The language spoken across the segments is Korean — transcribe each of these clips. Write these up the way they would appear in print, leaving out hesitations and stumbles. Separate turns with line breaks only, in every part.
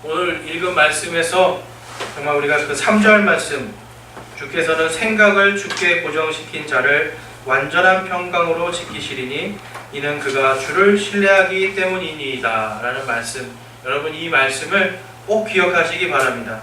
오늘 읽은 말씀에서 정말 우리가 그 3절 말씀, 주께서는 생각을 주께 고정시킨 자를 완전한 평강으로 지키시리니 이는 그가 주를 신뢰하기 때문이니이다 라는 말씀, 여러분 이 말씀을 꼭 기억하시기 바랍니다.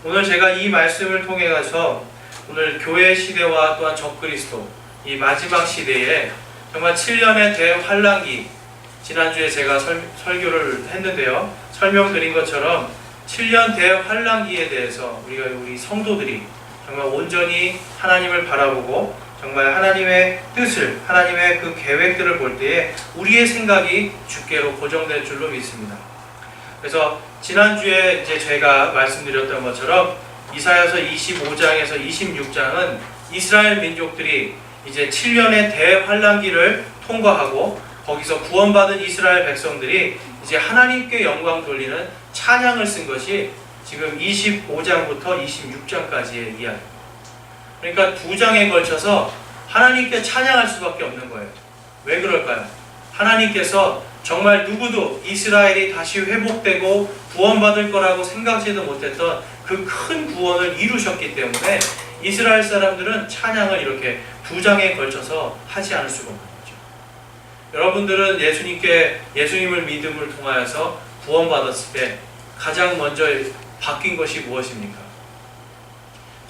오늘 제가 이 말씀을 통해 가서 오늘 교회 시대와 또한 적그리스도 이 마지막 시대에 정말 7년의 대환란기, 지난주에 제가 설교를 했는데요, 설명드린 것처럼 7년 대환란기에 대해서 우리 성도들이 정말 온전히 하나님을 바라보고 정말 하나님의 뜻을, 하나님의 그 계획들을 볼 때에 우리의 생각이 주께로 고정될 줄로 믿습니다. 그래서 지난주에 이제 제가 말씀드렸던 것처럼 이사야서 25장에서 26장은 이스라엘 민족들이 이제 7년의 대환란기를 통과하고 거기서 구원받은 이스라엘 백성들이 이제 하나님께 영광 돌리는 찬양을 쓴 것이 지금 25장부터 26장까지의 이야기. 그러니까 두 장에 걸쳐서 하나님께 찬양할 수밖에 없는 거예요. 왜 그럴까요? 하나님께서 정말 누구도 이스라엘이 다시 회복되고 구원받을 거라고 생각지도 못했던 그 큰 구원을 이루셨기 때문에 이스라엘 사람들은 찬양을 이렇게 두 장에 걸쳐서 하지 않을 수가 없는 거죠. 여러분들은 예수님을 믿음을 통하여서 구원받았을 때 가장 먼저 바뀐 것이 무엇입니까?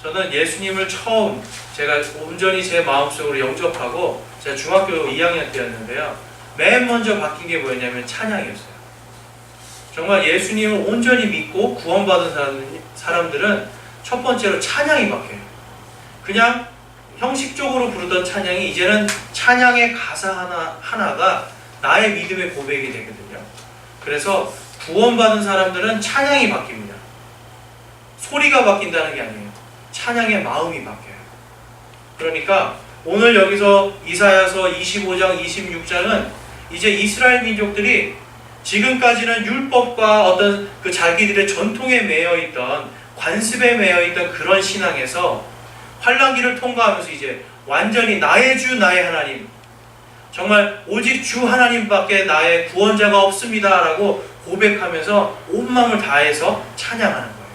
저는 예수님을 처음 제가 온전히 제 마음속으로 영접하고 제가 중학교 2학년 때였는데요, 맨 먼저 바뀐 게 뭐였냐면 찬양이었어요. 정말 예수님을 온전히 믿고 구원받은 사람들은 첫 번째로 찬양이 바뀌어요. 그냥 형식적으로 부르던 찬양이 이제는 찬양의 가사 하나가 나의 믿음의 고백이 되거든요. 그래서 구원받은 사람들은 찬양이 바뀝니다. 소리가 바뀐다는 게 아니에요. 찬양의 마음이 바뀌어요. 그러니까 오늘 여기서 이사야서 25장, 26장은 이제 이스라엘 민족들이 지금까지는 율법과 어떤 그 자기들의 전통에 매여있던, 관습에 매여있던 그런 신앙에서 환란기를 통과하면서 이제 완전히 나의 주 나의 하나님, 정말 오직 주 하나님밖에 나의 구원자가 없습니다 라고 고백하면서 온 마음을 다해서 찬양하는 거예요.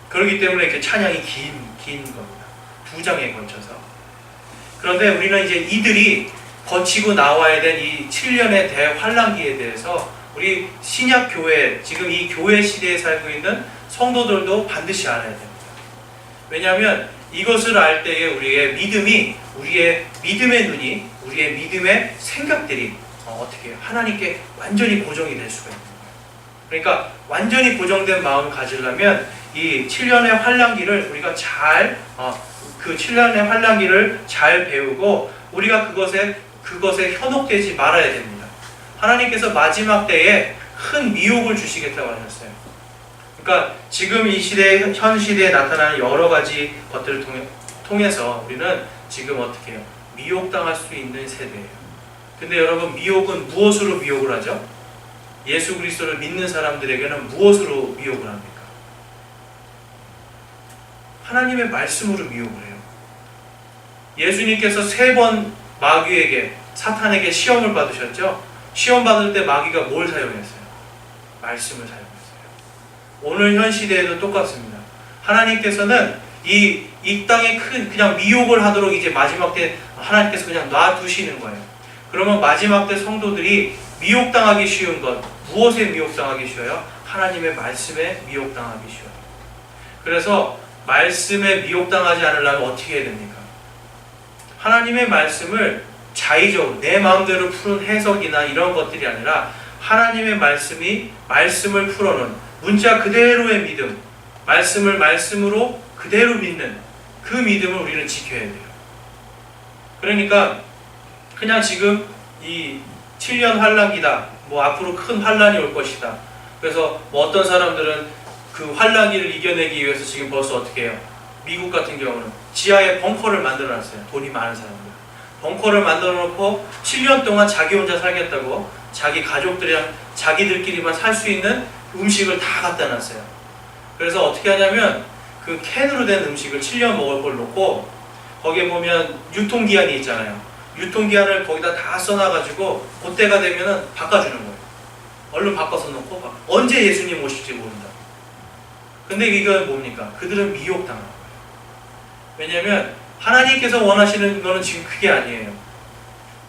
그렇기 때문에 이렇게 찬양이 긴 겁니다. 두 장에 걸쳐서. 그런데 우리는 이제 이들이 거치고 나와야 된 이 7년의 대환란기에 대해서 우리 신약교회, 지금 이 교회 시대에 살고 있는 성도들도 반드시 알아야 됩니다. 왜냐하면 이것을 알 때에 우리의 믿음이, 우리의 믿음의 눈이, 우리의 믿음의 생각들이 어떻게 하나님께 완전히 고정이 될 수가 있는 거예요. 그러니까 완전히 고정된 마음을 가지려면 이 7년의 환란기를 우리가 그 7년의 환란기를 잘 배우고 우리가 그것에 현혹되지 말아야 됩니다. 하나님께서 마지막 때에 큰 미혹을 주시겠다고 하셨어요. 그러니까 지금 이 시대에, 현 시대에 나타나는 여러 가지 것들을 통해서 우리는 지금 어떻게 해요? 미혹당할 수 있는 세대예요. 근데 여러분, 미혹은 무엇으로 미혹을 하죠? 예수 그리스도를 믿는 사람들에게는 무엇으로 미혹을 합니까? 하나님의 말씀으로 미혹을 해요. 예수님께서 3번 마귀에게, 사탄에게 시험을 받으셨죠? 시험 받을 때 마귀가 뭘 사용했어요? 말씀을 사용했어요. 오늘 현 시대에도 똑같습니다. 하나님께서는 이 땅에 그냥 미혹을 하도록 이제 마지막 때 하나님께서 그냥 놔두시는 거예요. 그러면 마지막 때 성도들이 미혹당하기 쉬운 것, 무엇에 미혹당하기 쉬워요? 하나님의 말씀에 미혹당하기 쉬워요. 그래서 말씀에 미혹당하지 않으려면 어떻게 해야 됩니까? 하나님의 말씀을 자의적으로 내 마음대로 푸는 해석이나 이런 것들이 아니라 하나님의 말씀을 풀어놓은 문자 그대로의 믿음, 말씀을 말씀으로 그대로 믿는 그 믿음을 우리는 지켜야 돼요. 그러니까 그냥 지금 이 7년 환란기다, 앞으로 큰 환란이 올 것이다, 그래서 어떤 사람들은 그 환란기를 이겨내기 위해서 지금 벌써 어떻게 해요? 미국 같은 경우는 지하에 벙커를 만들어놨어요. 돈이 많은 사람들. 벙커를 만들어놓고 7년 동안 자기 혼자 살겠다고 자기 가족들이랑 자기들끼리만 살 수 있는 음식을 다 갖다 놨어요. 그래서 어떻게 하냐면 그 캔으로 된 음식을 7년 먹을 걸 놓고 거기에 보면 유통기한이 있잖아요. 유통기한을 거기다 다 써놔가지고 그때가 되면은 바꿔주는 거예요. 얼른 바꿔서 놓고 언제 예수님 오실지 모른다. 근데 이건 뭡니까? 그들은 미혹당한 거예요. 왜냐하면 하나님께서 원하시는 거는 지금 그게 아니에요.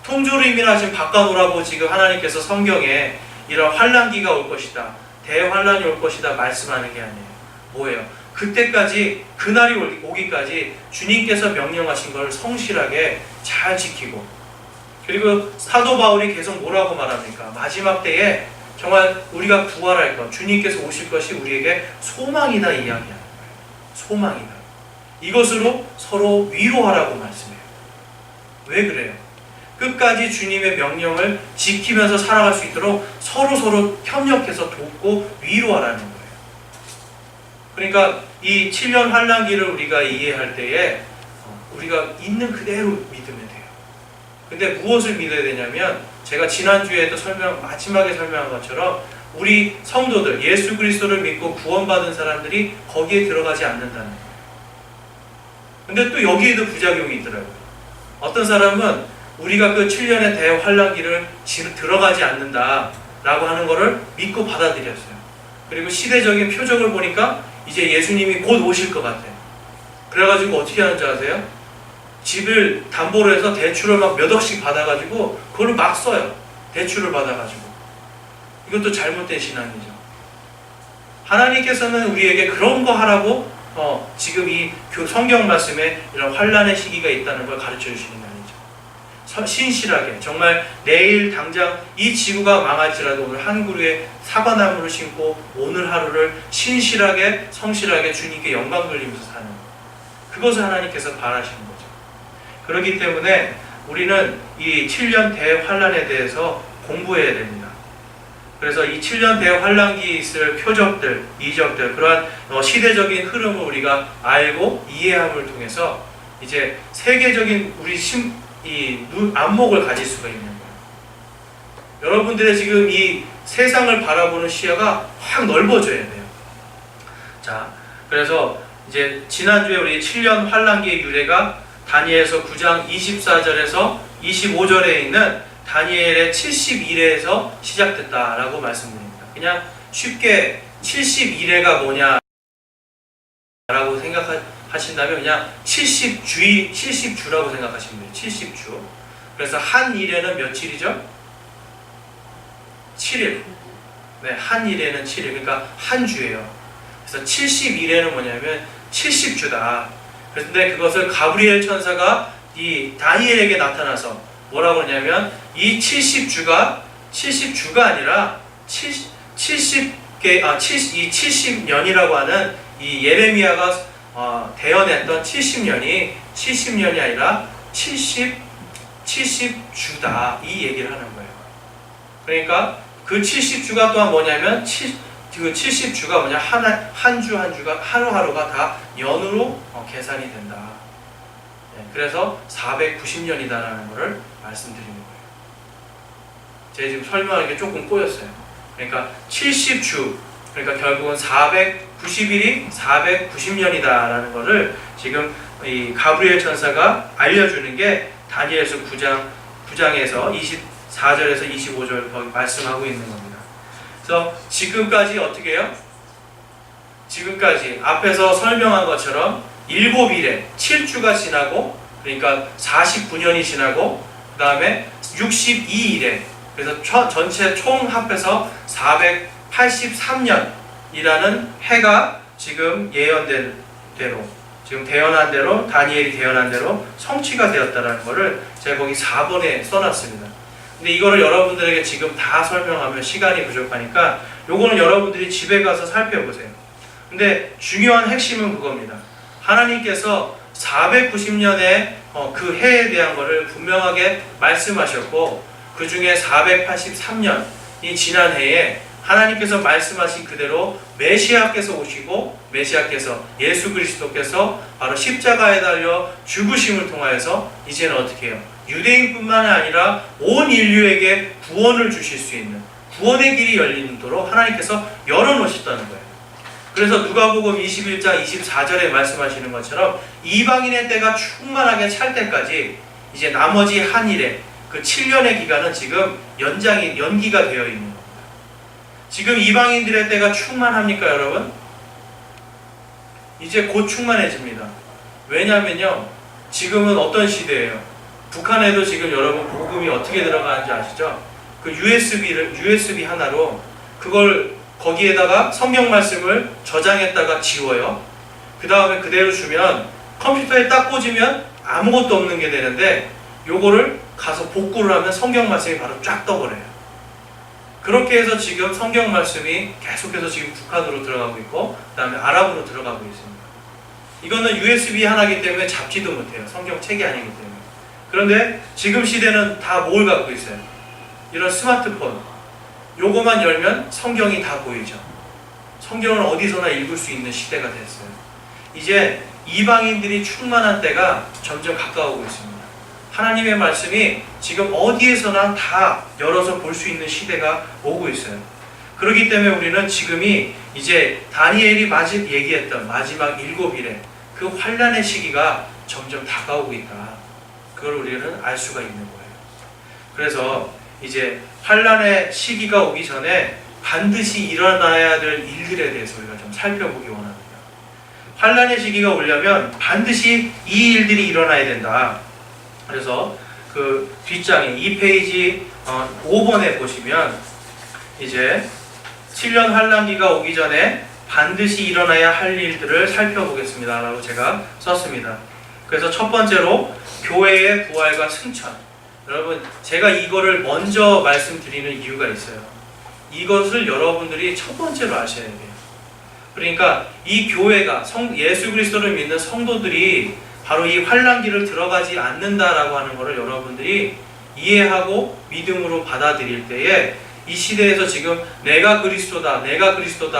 통조림이나 지금 바꿔놓으라고 지금 하나님께서 성경에 이런 환난기가 올 것이다, 대환란이 올 것이다 말씀하는 게 아니에요. 뭐예요? 그때까지, 그날이 오기까지 주님께서 명령하신 걸 성실하게 잘 지키고, 그리고 사도 바울이 계속 뭐라고 말합니까? 마지막 때에 정말 우리가 부활할 것, 주님께서 오실 것이 우리에게 소망이다 이야기하는 거예요. 소망이다. 이것으로 서로 위로하라고 말씀해요. 왜 그래요? 끝까지 주님의 명령을 지키면서 살아갈 수 있도록 서로 협력해서 돕고 위로하라는 거예요. 그러니까 이 7년 환난기를 우리가 이해할 때에 우리가 있는 그대로 믿으면 돼요. 근데 무엇을 믿어야 되냐면, 제가 지난주에도 마지막에 설명한 것처럼 우리 성도들, 예수 그리스도를 믿고 구원받은 사람들이 거기에 들어가지 않는다는 거예요. 근데 또 여기에도 부작용이 있더라고요. 어떤 사람은 우리가 그 7년의 대환란기를 들어가지 않는다라고 하는 것을 믿고 받아들였어요. 그리고 시대적인 표적을 보니까 이제 예수님이 곧 오실 것 같아요. 그래가지고 어떻게 하는지 아세요? 집을 담보로 해서 대출을 막 몇 억씩 받아가지고 그걸 막 써요. 대출을 받아가지고. 이것도 잘못된 신앙이죠. 하나님께서는 우리에게 그런 거 하라고 지금 이 성경 말씀에 이런 환난의 시기가 있다는 걸 가르쳐 주시는 게 아니죠. 신실하게, 정말 내일 당장 이 지구가 망할지라도 오늘 한 그루의 사과나무를 심고 오늘 하루를 신실하게, 성실하게 주님께 영광 돌리면서 사는 것, 그것을 하나님께서 바라시는 거죠. 그렇기 때문에 우리는 이 7년 대환란에 대해서 공부해야 됩니다. 그래서 이 7년 대환란기에 있을 표적들, 이적들, 그러한 시대적인 흐름을 우리가 알고 이해함을 통해서 이제 세계적인 우리 안목을 가질 수가 있는 거예요. 여러분들의 지금 이 세상을 바라보는 시야가 확 넓어져야 돼요. 자, 그래서 이제 지난주에 우리 7년 환란기의 유래가 다니엘서 9장 24절에서 25절에 있는 다니엘의 70일에서 시작됐다라고 말씀드립니다. 그냥 쉽게 71회가 뭐냐라고 생각하신다면 그냥 70주라고 생각하시면 돼요. 70주. 그래서 한 일에는 며칠이죠? 7일. 네, 한 일에는 7일. 그러니까 한 주예요. 그래서 70일에는 뭐냐면 70주다. 그런데 그것을 가브리엘 천사가 이 다니엘에게 나타나서 뭐라고 그러냐면 이 70주가 아니라 70년이라고 하는 이 예레미야가 대언했던 70년이 아니라 70주다, 이 얘기를 하는 거예요. 그러니까 그 70주가 또한 뭐냐면 그 70주가 뭐냐, 한 주가 하루하루가 다 년으로 계산이 된다. 그래서 490년이다라는 것을 말씀드리는 거예요. 제가 지금 설명하는 게 조금 꼬였어요. 그러니까 70주, 그러니까 결국은 490일이 490년이다라는 것을 지금 이 가브리엘 천사가 알려주는 게 다니엘서 9장에서 24절에서 25절 거기 말씀하고 있는 겁니다. 그래서 지금까지 어떻게 해요? 지금까지 앞에서 설명한 것처럼 7일에 7주가 지나고, 그러니까 49년이 지나고, 그 다음에 62일에, 그래서 전체 총 합해서 483년이라는 해가 지금 예언된 대로, 지금 대언한 대로, 다니엘이 대언한 대로 성취가 되었다는 것을 제가 거기 4번에 써놨습니다. 근데 이거를 여러분들에게 지금 다 설명하면 시간이 부족하니까 요거는 여러분들이 집에 가서 살펴보세요. 근데 중요한 핵심은 그겁니다. 하나님께서 490년의 그 해에 대한 것을 분명하게 말씀하셨고, 그 중에 483년이 지난 해에 하나님께서 말씀하신 그대로 메시아께서 오시고, 메시아께서, 예수 그리스도께서 바로 십자가에 달려 죽으심을 통하여서 이제는 어떻게 해요? 유대인뿐만 아니라 온 인류에게 구원을 주실 수 있는 구원의 길이 열리도록 하나님께서 열어놓으셨다는 거예요. 그래서 누가복음 21장 24절에 말씀하시는 것처럼 이방인의 때가 충만하게 찰 때까지 이제 나머지 한 일에 그 7년의 기간은 지금 연기가 되어 있는 겁니다. 지금 이방인들의 때가 충만합니까, 여러분? 이제 곧 충만해집니다. 왜냐하면요, 지금은 어떤 시대예요? 북한에도 지금 여러분 복음이 어떻게 들어가는지 아시죠? 그 USB 하나로 그걸 거기에다가 성경 말씀을 저장했다가 지워요. 그 다음에 그대로 주면 컴퓨터에 딱 꽂으면 아무것도 없는 게 되는데, 요거를 가서 복구를 하면 성경 말씀이 바로 쫙 떠버려요. 그렇게 해서 지금 성경 말씀이 계속해서 지금 북한으로 들어가고 있고, 그 다음에 아랍으로 들어가고 있습니다. 이거는 USB 하나이기 때문에 잡지도 못해요. 성경 책이 아니기 때문에. 그런데 지금 시대는 다 뭘 갖고 있어요? 이런 스마트폰. 요거만 열면 성경이 다 보이죠. 성경을 어디서나 읽을 수 있는 시대가 됐어요. 이제 이방인들이 충만한 때가 점점 가까워오고 있습니다. 하나님의 말씀이 지금 어디에서나 다 열어서 볼 수 있는 시대가 오고 있어요. 그렇기 때문에 우리는 지금이 이제 다니엘이 얘기했던 마지막 7일의 그 환난의 시기가 점점 다가오고 있다. 그걸 우리는 알 수가 있는 거예요. 그래서 이제 환난의 시기가 오기 전에 반드시 일어나야 될 일들에 대해서 우리가 좀 살펴보기 원합니다. 환난의 시기가 오려면 반드시 이 일들이 일어나야 된다. 그래서 그 뒷장에 2페이지 5번에 보시면 이제 7년 환난기가 오기 전에 반드시 일어나야 할 일들을 살펴보겠습니다 라고 제가 썼습니다. 그래서 첫 번째로 교회의 부활과 승천. 여러분, 제가 이거를 먼저 말씀드리는 이유가 있어요. 이것을 여러분들이 첫 번째로 아셔야 돼요. 그러니까 이 교회가 예수 그리스도를 믿는 성도들이 바로 이 환난기를 들어가지 않는다라고 하는 것을 여러분들이 이해하고 믿음으로 받아들일 때에 이 시대에서 지금 내가 그리스도다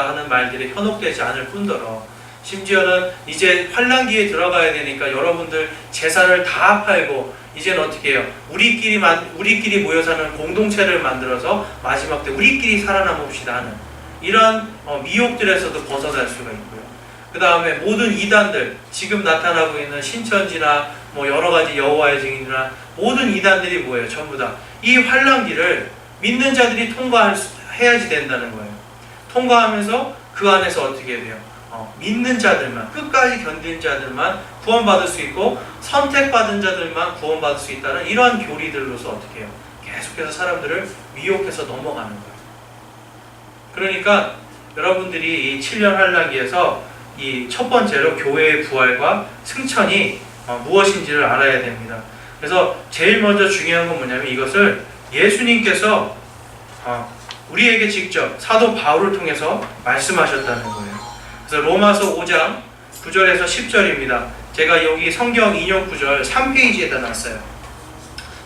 하는 말들이 현혹되지 않을 뿐더러, 심지어는 이제 환난기에 들어가야 되니까 여러분들 재산을 다 팔고 이제는 어떻게 해요? 우리끼리 모여 사는 공동체를 만들어서 마지막 때 우리끼리 살아남읍시다 하는 이런 미혹들에서도 벗어날 수가 있고요. 그 다음에 모든 이단들, 지금 나타나고 있는 신천지나 뭐 여러가지 여호와의 증인이나 모든 이단들이 뭐예요? 전부 다 이 환난기를 믿는 자들이 통과해야지 된다는 거예요. 통과하면서 그 안에서 어떻게 돼요? 믿는 자들만, 끝까지 견딘 자들만 구원받을 수 있고 선택받은 자들만 구원받을 수 있다는 이러한 교리들로서 어떻게 해요? 계속해서 사람들을 미혹해서 넘어가는 거예요. 그러니까 여러분들이 이 7년 환난기에서 이 첫 번째로 교회의 부활과 승천이 무엇인지를 알아야 됩니다. 그래서 제일 먼저 중요한 건 뭐냐면 이것을 예수님께서 우리에게 직접 사도 바울을 통해서 말씀하셨다는 거예요. 그래서 로마서 5장 9절에서 10절입니다. 제가 여기 성경 인용 구절 3페이지에다 놨어요.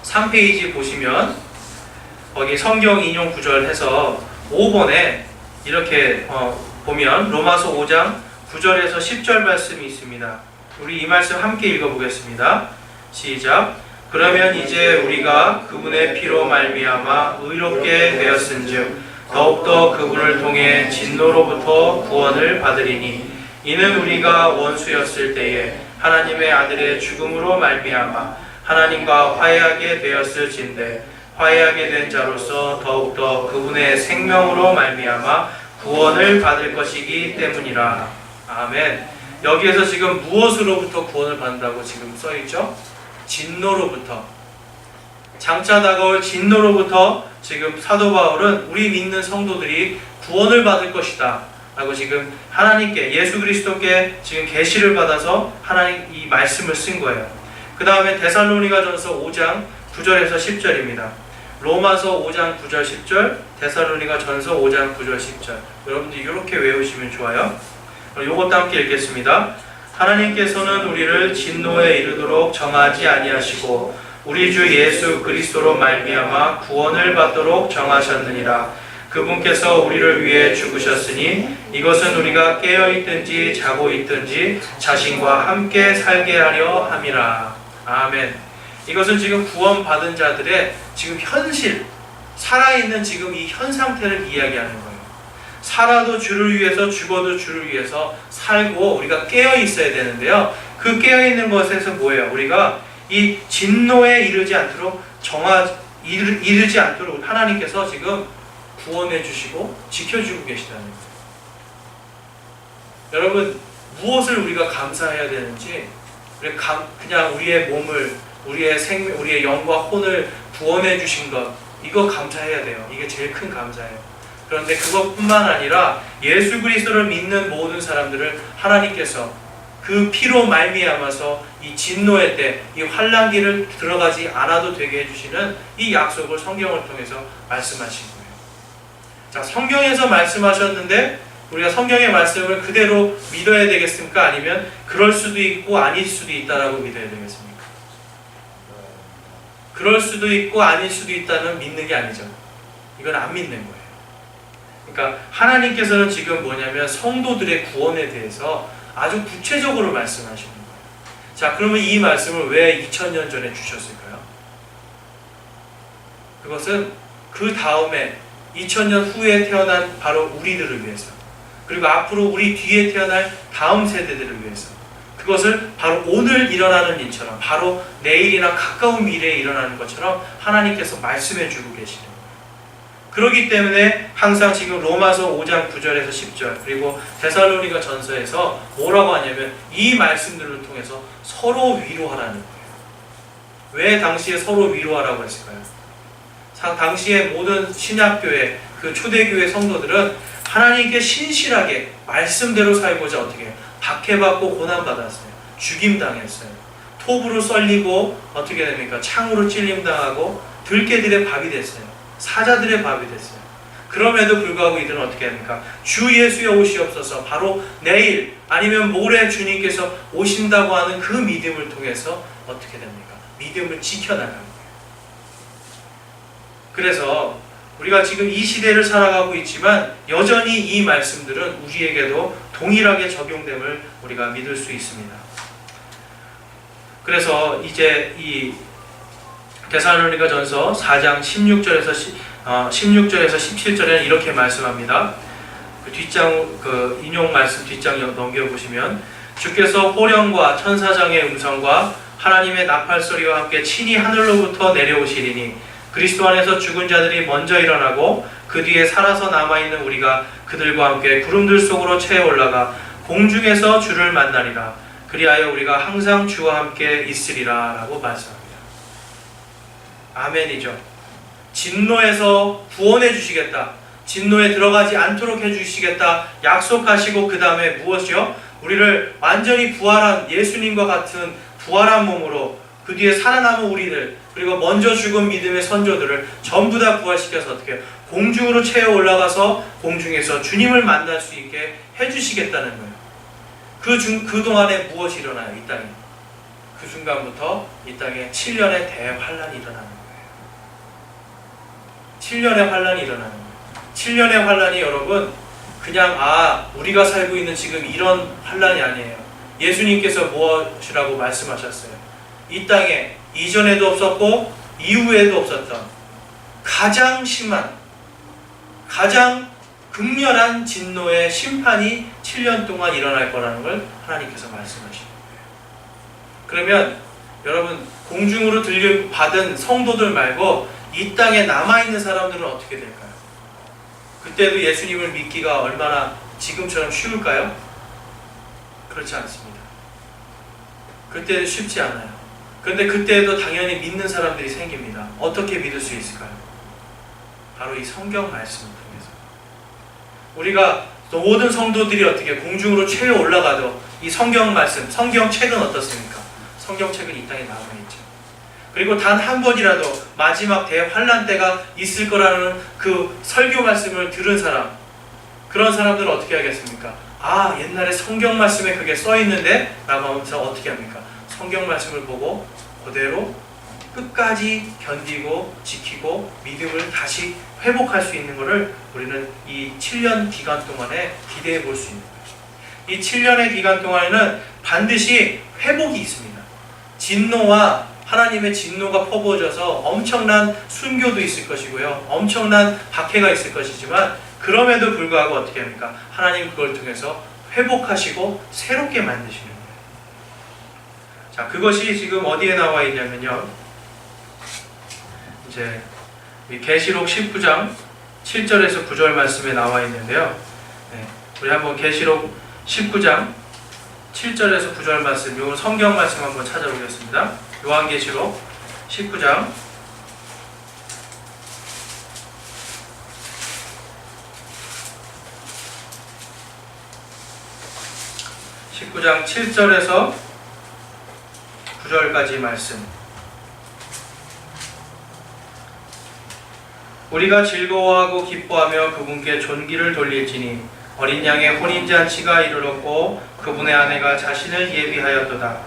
3페이지 보시면 거기 성경 인용 구절 해서 5번에 이렇게 보면 로마서 5장 9절에서 10절 말씀이 있습니다. 우리 이 말씀 함께 읽어보겠습니다. 시작. 그러면 이제 우리가 그분의 피로 말미암아 의롭게 되었은즉 더욱더 그분을 통해 진노로부터 구원을 받으리니, 이는 우리가 원수였을 때에 하나님의 아들의 죽음으로 말미암아 하나님과 화해하게 되었을진데 화해하게 된 자로서 더욱더 그분의 생명으로 말미암아 구원을 받을 것이기 때문이라. 아멘. 여기에서 지금 무엇으로부터 구원을 받는다고 지금 써있죠? 진노로부터, 장차 다가올 진노로부터 지금 사도 바울은 우리 믿는 성도들이 구원을 받을 것이다 라고 지금 하나님께, 예수 그리스도께 지금 계시를 받아서 하나님 이 말씀을 쓴 거예요. 그 다음에 데살로니가전서 5장 9절에서 10절입니다. 로마서 5장 9절 10절, 데살로니가전서 5장 9절 10절. 여러분들 이렇게 외우시면 좋아요. 요것도 함께 읽겠습니다. 하나님께서는 우리를 진노에 이르도록 정하지 아니하시고 우리 주 예수 그리스도로 말미암아 구원을 받도록 정하셨느니라. 그분께서 우리를 위해 죽으셨으니 이것은 우리가 깨어 있든지 자고 있든지 자신과 함께 살게 하려 함이라. 아멘. 이것은 지금 구원받은 자들의 지금 현실, 살아있는 지금 이 현 상태를 이야기하는 거예요. 살아도 주를 위해서, 죽어도 주를 위해서 살고 우리가 깨어 있어야 되는데요. 그 깨어 있는 것에서 뭐예요? 우리가 이 진노에 이르지 않도록 하나님께서 지금 구원해 주시고 지켜주고 계시다는 거예요. 여러분, 무엇을 우리가 감사해야 되는지, 그냥 우리의 몸을, 우리의 생명, 우리의 영과 혼을 구원해 주신 것, 이거 감사해야 돼요. 이게 제일 큰 감사예요. 그런데 그것뿐만 아니라 예수 그리스도를 믿는 모든 사람들을 하나님께서 그 피로 말미암아서 이 진노의 때, 이 환난기를 들어가지 않아도 되게 해주시는 이 약속을 성경을 통해서 말씀하신 거예요. 자, 성경에서 말씀하셨는데 우리가 성경의 말씀을 그대로 믿어야 되겠습니까? 아니면 그럴 수도 있고 아닐 수도 있다라고 믿어야 되겠습니까? 그럴 수도 있고 아닐 수도 있다는 믿는 게 아니죠. 이건 안 믿는 거예요. 그러니까 하나님께서는 지금 뭐냐면 성도들의 구원에 대해서 아주 구체적으로 말씀하시는 거예요. 자, 그러면 이 말씀을 왜 2000년 전에 주셨을까요? 그것은 그 다음에 2000년 후에 태어난 바로 우리들을 위해서, 그리고 앞으로 우리 뒤에 태어날 다음 세대들을 위해서, 그것을 바로 오늘 일어나는 일처럼, 바로 내일이나 가까운 미래에 일어나는 것처럼 하나님께서 말씀해 주고 계시는 거예요. 그렇기 때문에 항상 지금 로마서 5장 9절에서 10절, 그리고 데살로니가 전서에서 뭐라고 하냐면 이 말씀들을 통해서 서로 위로하라는 거예요. 왜 당시에 서로 위로하라고 했을까요? 당시에 모든 신약교회, 그 초대교회 성도들은 하나님께 신실하게 말씀대로 살고자 어떻게 해요? 박해받고 고난받았어요. 죽임당했어요. 톱으로 썰리고 어떻게 됩니까? 창으로 찔림당하고 들개들의 밥이 됐어요. 사자들의 밥이 됐어요. 그럼에도 불구하고 이들은 어떻게 합니까? 주 예수여 오시옵소서, 바로 내일 아니면 모레 주님께서 오신다고 하는 그 믿음을 통해서 어떻게 됩니까? 믿음을 지켜나가는 거예요. 그래서 우리가 지금 이 시대를 살아가고 있지만 여전히 이 말씀들은 우리에게도 동일하게 적용됨을 우리가 믿을 수 있습니다. 그래서 이제 이 데살로니가 전서 4장 16절에서 17절에는 이렇게 말씀합니다. 그 뒷장, 그 인용 말씀 뒷장 넘겨보시면, 주께서 호령과 천사장의 음성과 하나님의 나팔 소리와 함께 친히 하늘로부터 내려오시리니 그리스도 안에서 죽은 자들이 먼저 일어나고 그 뒤에 살아서 남아있는 우리가 그들과 함께 구름들 속으로 채워 올라가 공중에서 주를 만나리라. 그리하여 우리가 항상 주와 함께 있으리라 라고 말씀합니다. 아멘이죠. 진노에서 구원해 주시겠다, 진노에 들어가지 않도록 해주시겠다 약속하시고, 그 다음에 무엇이요? 우리를 완전히 부활한 예수님과 같은 부활한 몸으로 그 뒤에 살아남은 우리들, 그리고 먼저 죽은 믿음의 선조들을 전부 다 부활시켜서 어떻게 해요? 공중으로 채워 올라가서 공중에서 주님을 만날 수 있게 해주시겠다는 거예요. 그동안에 무엇이 일어나요? 이 땅에. 그 순간부터 이 땅에 7년의 대환란이 일어나는 거예요. 7년의 환란이 일어나는 거예요. 7년의 환란이 여러분 그냥 우리가 살고 있는 지금 이런 환란이 아니에요. 예수님께서 무엇이라고 말씀하셨어요? 이 땅에 이전에도 없었고 이후에도 없었던 가장 심한, 가장 극렬한 진노의 심판이 7년 동안 일어날 거라는 걸 하나님께서 말씀하시는 거예요. 그러면 여러분, 공중으로 받은 성도들 말고 이 땅에 남아있는 사람들은 어떻게 될까요? 그때도 예수님을 믿기가 얼마나 지금처럼 쉬울까요? 그렇지 않습니다. 그때도 쉽지 않아요. 그런데 그때에도 당연히 믿는 사람들이 생깁니다. 어떻게 믿을 수 있을까요? 바로 이 성경 말씀을 통해서. 우리가 모든 성도들이 어떻게 공중으로 채워 올라가도 이 성경 말씀, 성경책은 어떻습니까? 성경책은 이 땅에 남아있죠. 그리고 단 한 번이라도 마지막 대환란 때가 있을 거라는 그 설교 말씀을 들은 사람, 그런 사람들은 어떻게 하겠습니까? 옛날에 성경 말씀에 그게 써있는데? 라고 하면서 어떻게 합니까? 성경 말씀을 보고 그대로 끝까지 견디고 지키고 믿음을 다시 회복할 수 있는 것을 우리는 이 7년 기간 동안에 기대해 볼 수 있는 거예요. 이 7년의 기간 동안에는 반드시 회복이 있습니다. 진노와 하나님의 진노가 퍼부어져서 엄청난 순교도 있을 것이고요, 엄청난 박해가 있을 것이지만 그럼에도 불구하고 어떻게 합니까? 하나님 그걸 통해서 회복하시고 새롭게 만드시는 거예요. 자, 그것이 지금 어디에 나와 있냐면요, 이제 계시록 19장 7절에서 9절 말씀에 나와 있는데요. 우리 한번 계시록 19장 7절에서 9절 말씀, 요 성경 말씀 한번 찾아보겠습니다. 요한계시록 19장 7절에서 9절까지 말씀. 우리가 즐거워하고 기뻐하며 그분께 존귀를 돌릴지니 어린 양의 혼인잔치가 이르렀고 그분의 아내가 자신을 예비하였도다.